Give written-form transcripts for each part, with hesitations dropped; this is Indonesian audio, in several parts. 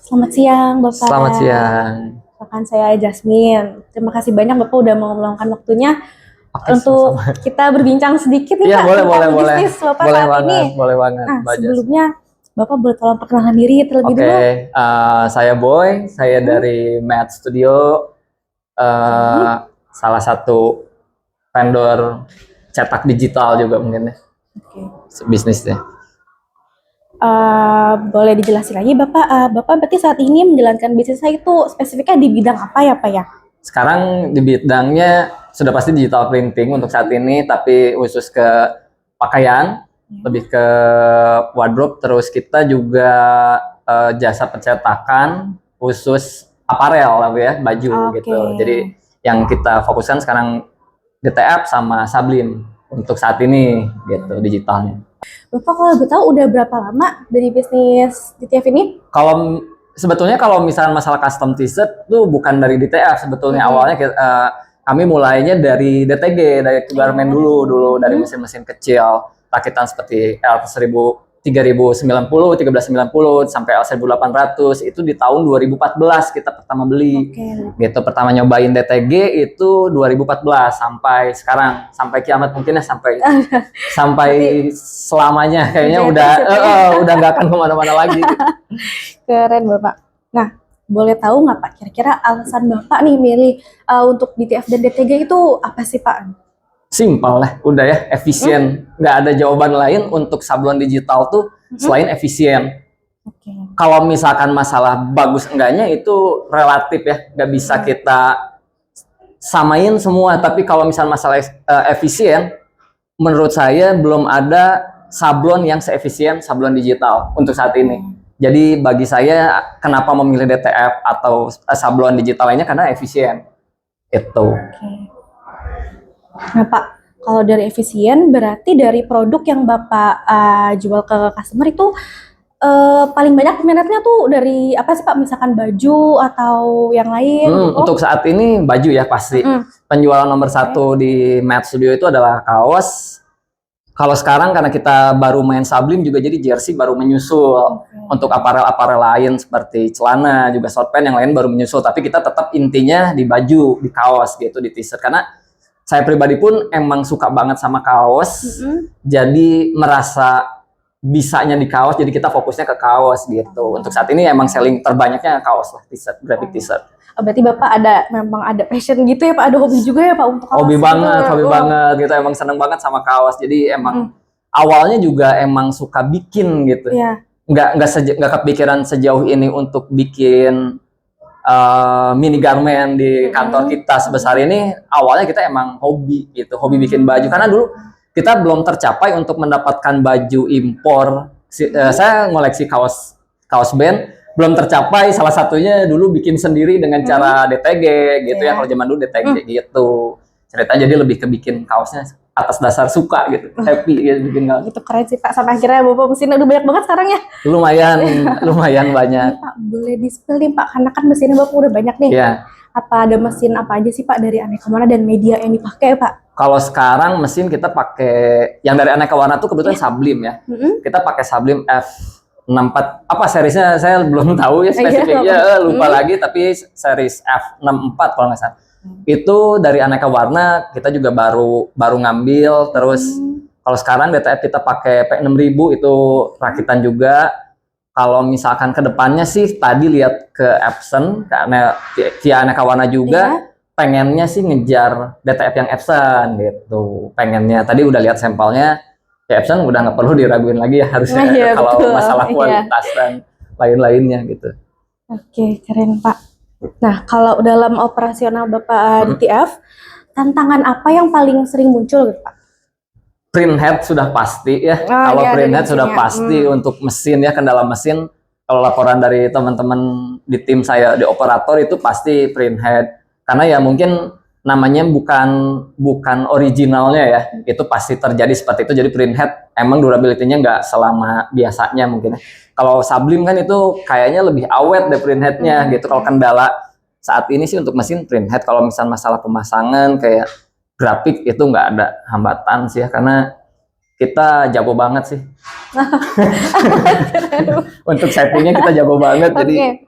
Selamat siang, Bapak. Selamat siang. Rekan saya Jasmine. Terima kasih banyak Bapak udah mau meluangkan waktunya Oke, untuk sama-sama. kita berbincang sedikit nih Iya, Pak boleh, tentang boleh, boleh. bisnis Bapak Boleh saat ini. banget, boleh banget, Nah, Mbak Jas. sebelumnya Bapak boleh tolong perkenalkan diri terlebih Oke, dulu. saya Boy, saya dari Math Studio, eh, salah satu vendor cetak digital juga mungkin ya, Oke. bisnisnya. Boleh dijelasin lagi Bapak, Bapak berarti saat ini menjalankan bisnis saya itu spesifiknya di bidang apa ya Pak ya? Sekarang di bidangnya sudah pasti digital printing untuk saat ini, tapi khusus ke pakaian, lebih ke wardrobe. Terus kita juga jasa pencetakan khusus aparel lah ya, baju Oke. gitu. Jadi yang kita fokuskan sekarang DTF sama Sublime untuk saat ini gitu digitalnya. Bapak kalau boleh tahu udah berapa lama dari bisnis DTF ini? Kalau sebetulnya kalau misalnya masalah custom t-shirt tuh bukan dari DTF sebetulnya. Awalnya kami mulainya dari DTG, dari garment dulu dari mesin-mesin kecil, rakitan seperti L1000, 3090, 1390 sampai L1800 itu di tahun 2014 kita pertama beli. Gitu, pertama nyobain DTG itu 2014 sampai sekarang, sampai kiamat mungkin ya, sampai selamanya kayaknya udah nggak akan kemana-mana lagi. Keren Bapak. Nah, boleh tahu nggak Pak, kira-kira alasan Bapak nih milih untuk DTF dan DTG itu apa sih Pak? Simpel lah, udah ya, efisien. Nggak ada jawaban lain untuk sablon digital tuh selain efisien. Kalau misalkan masalah bagus enggaknya itu relatif ya, nggak bisa kita samain semua. Tapi kalau misalnya masalah efisien, menurut saya belum ada sablon yang seefisien sablon digital untuk saat ini. Jadi bagi saya kenapa memilih DTF atau sablon digital lainnya karena efisien. Itu. Nah Pak, kalau dari efisien berarti dari produk yang Bapak jual ke customer itu paling banyak peminatnya tuh dari apa sih Pak? Misalkan baju atau yang lain? Gitu? Untuk saat ini baju ya pasti. Penjualan nomor satu di Math Studio itu adalah kaos. Kalau sekarang karena kita baru main Sublime juga jadi jersey baru menyusul. Untuk aparel-aparel lain seperti celana juga short pants yang lain baru menyusul. Tapi kita tetap intinya di baju, di kaos gitu, di t-shirt. Karena saya pribadi pun emang suka banget sama kaos. Jadi merasa bisanya di kaos, jadi kita fokusnya ke kaos gitu. Untuk saat ini emang selling terbanyaknya kaos lah, t-shirt, graphic t-shirt. Berarti Bapak memang ada passion gitu ya Pak, ada hobi juga ya Pak untuk kaos? Hobi banget gitu, emang seneng banget sama kaos. Jadi emang awalnya juga emang suka bikin gitu. Nggak kepikiran sejauh ini untuk bikin mini garment di kantor kita sebesar ini. Awalnya kita emang hobi gitu, hobi bikin baju. Karena dulu kita belum tercapai untuk mendapatkan baju impor. Saya ngoleksi kaos band, belum tercapai. Salah satunya dulu bikin sendiri dengan cara DTG gitu ya. Kalau zaman dulu DTG gitu. Ceritanya jadi lebih ke bikin kaosnya atas dasar suka gitu, happy gitu bikin kaos. Itu keren sih Pak, sampai akhirnya Bapak mesinnya udah banyak banget sekarang ya? Lumayan banyak. Pak, boleh di-spill nih Pak, karena kan mesinnya Bapak udah banyak nih. Apa ada mesin apa aja sih Pak dari aneka warna dan media yang dipakai Pak? Kalau sekarang mesin kita pakai yang dari aneka warna tuh kebetulan Sublime ya. Kita pakai Sublime F64. Apa seriesnya saya belum tahu ya spesifiknya, lupa lagi, tapi series F64 kalau nggak salah. Itu dari aneka warna kita juga baru ngambil. Terus kalau sekarang DTF kita pakai P6000 itu rakitan juga. Kalau misalkan ke depannya sih tadi lihat ke Epson karena via aneka warna juga, pengennya sih ngejar DTF yang Epson gitu. Pengennya tadi udah lihat sampelnya ya, Epson udah nggak perlu diraguin lagi ya harusnya kalau masalah kualitas dan lain-lainnya gitu. Oke, keren Pak. Nah, kalau dalam operasional Bapak DTF, tantangan apa yang paling sering muncul gitu Pak? Print head sudah pasti ya. Kalau print head sudah pasti untuk mesin ya, kendala mesin. Kalau laporan dari teman-teman di tim saya di operator itu pasti print head. Karena ya mungkin namanya bukan originalnya ya. Itu pasti terjadi seperti itu. Jadi print head emang durability-nya nggak selama biasanya mungkin. Kalau Sublime kan itu kayaknya lebih awet deh print head-nya gitu. Kalau kendala saat ini sih untuk mesin print head. Kalau misalnya masalah pemasangan kayak grafik itu nggak ada hambatan sih ya, karena kita jago banget sih. Untuk settingnya kita jago banget. Jadi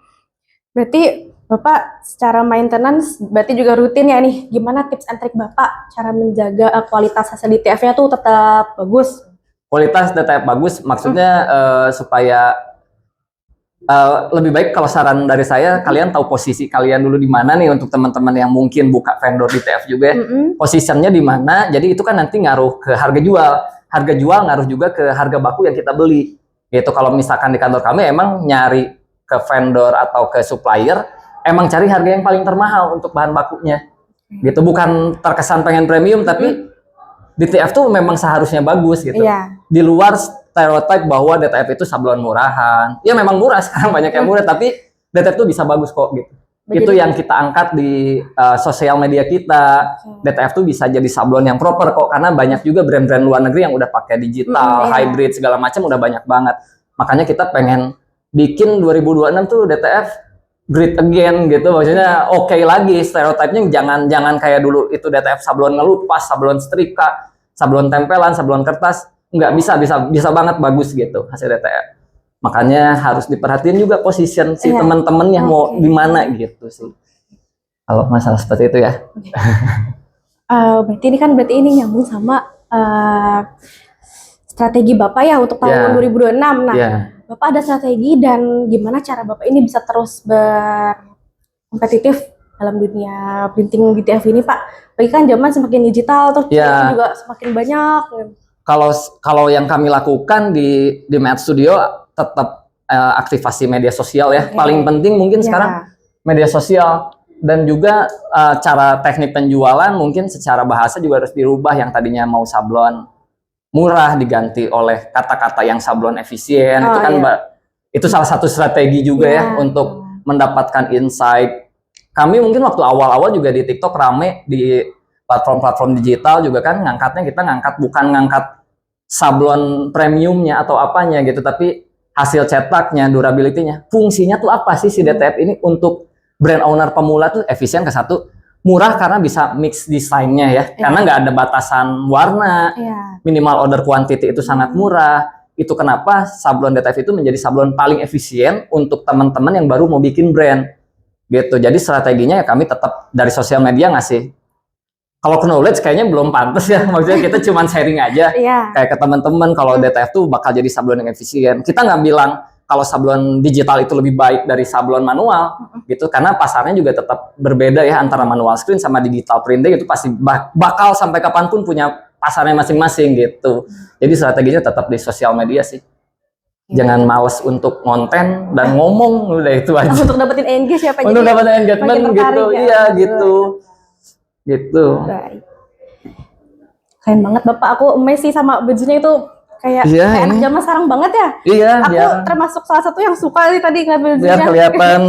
Berarti Bapak secara maintenance berarti juga rutin ya nih. Gimana tips and trik Bapak cara menjaga kualitas hasil DTF-nya tuh tetap bagus? Kualitas DTF bagus, maksudnya supaya lebih baik kalau saran dari saya, kalian tahu posisi kalian dulu di mana nih untuk teman-teman yang mungkin buka vendor DTF juga ya. Posisinya di mana, jadi itu kan nanti ngaruh ke harga jual. Harga jual ngaruh juga ke harga baku yang kita beli. Gitu, kalau misalkan di kantor kami emang nyari ke vendor atau ke supplier, emang cari harga yang paling termahal untuk bahan bakunya. Gitu, bukan terkesan pengen premium, tapi DTF tuh memang seharusnya bagus gitu. Di luar stereotip bahwa DTF itu sablon murahan. Ya memang murah, sekarang banyak yang murah, tapi DTF tuh bisa bagus kok gitu. Itu yang kita angkat di sosial media kita. DTF tuh bisa jadi sablon yang proper kok, karena banyak juga brand-brand luar negeri yang udah pakai digital, hybrid segala macam udah banyak banget. Makanya kita pengen bikin 2026 tuh DTF great again gitu, maksudnya oke lagi, stereotipnya jangan kayak dulu itu DTF sablon ngelupas, sablon setrika, sablon tempelan, sablon kertas. Nggak bisa banget bagus gitu hasil DTF. Makanya harus diperhatiin juga position si teman-teman yang mau di mana gitu sih. Kalau masalah seperti itu ya. Berarti ini nyambung sama strategi Bapak ya untuk tahun 2026. Nah, Bapak ada strategi dan gimana cara Bapak ini bisa terus berkompetitif dalam dunia printing DTF ini, Pak? Bagi kan zaman semakin digital, terus juga semakin banyak. Kalau yang kami lakukan di Mad Studio tetap aktivasi media sosial ya. Paling penting mungkin sekarang media sosial, dan juga cara teknik penjualan mungkin secara bahasa juga harus dirubah, yang tadinya mau sablon murah diganti oleh kata-kata yang sablon efisien. Itu kan itu salah satu strategi juga ya untuk mendapatkan insight. Kami mungkin waktu awal-awal juga di TikTok rame, di platform-platform digital juga kan kita ngangkat bukan ngangkat sablon premiumnya atau apanya gitu, tapi hasil cetaknya, durability-nya, fungsinya tuh apa sih si DTF ini untuk brand owner pemula tuh efisien ke satu, murah karena bisa mix desainnya ya, karena nggak ada batasan warna, minimal order quantity itu sangat murah. Itu kenapa sablon DTF itu menjadi sablon paling efisien untuk teman-teman yang baru mau bikin brand gitu. Jadi strateginya ya kami tetap dari sosial media ngasih. Kalau knowledge kayaknya belum pantas ya, maksudnya kita cuma sharing aja kayak ke teman-teman kalau DTF tuh bakal jadi sablon yang efisien. Kita nggak bilang kalau sablon digital itu lebih baik dari sablon manual gitu, karena pasarnya juga tetap berbeda ya, antara manual screen sama digital printing itu pasti bakal sampai kapanpun punya pasarnya masing-masing gitu. Jadi strateginya tetap di sosial media sih. Jangan males untuk konten dan ngomong, udah itu aja. Untuk dapetin engage ya Pak. Untuk dapetin engagement gitu, iya gitu. Gitu. Baik. Keren banget Bapak, aku amazed sih sama bajunya itu kayak anak zaman sekarang banget ya. Iya. Aku termasuk salah satu yang suka nih tadi ngambil bajunya. Biar kelihatan.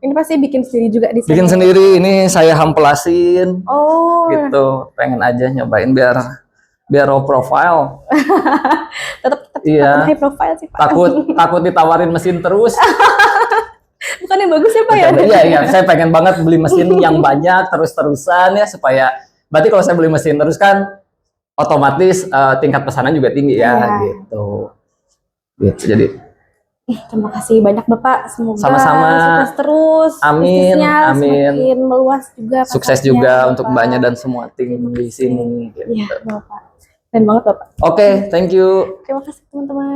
Ini pasti bikin sendiri juga di sini. Bikin sendiri, ini saya hampelasin. Oh. Gitu, pengen aja nyobain biar low profile. tetap high profile sih Pak. Takut ditawarin mesin terus. Bukan yang bagus ya Pak ya? Iya, saya pengen banget beli mesin yang banyak terus-terusan ya, supaya berarti kalau saya beli mesin terus kan otomatis tingkat pesanan juga tinggi ya gitu. Jadi terima kasih banyak Bapak, semoga sama-sama sukses terus. Amin, amin. Semakin meluas juga. Sukses juga untuk Mbaknya dan semua tim di sini. Iya, Bapak. Keren banget Bapak. Oke, thank you. Terima kasih teman-teman.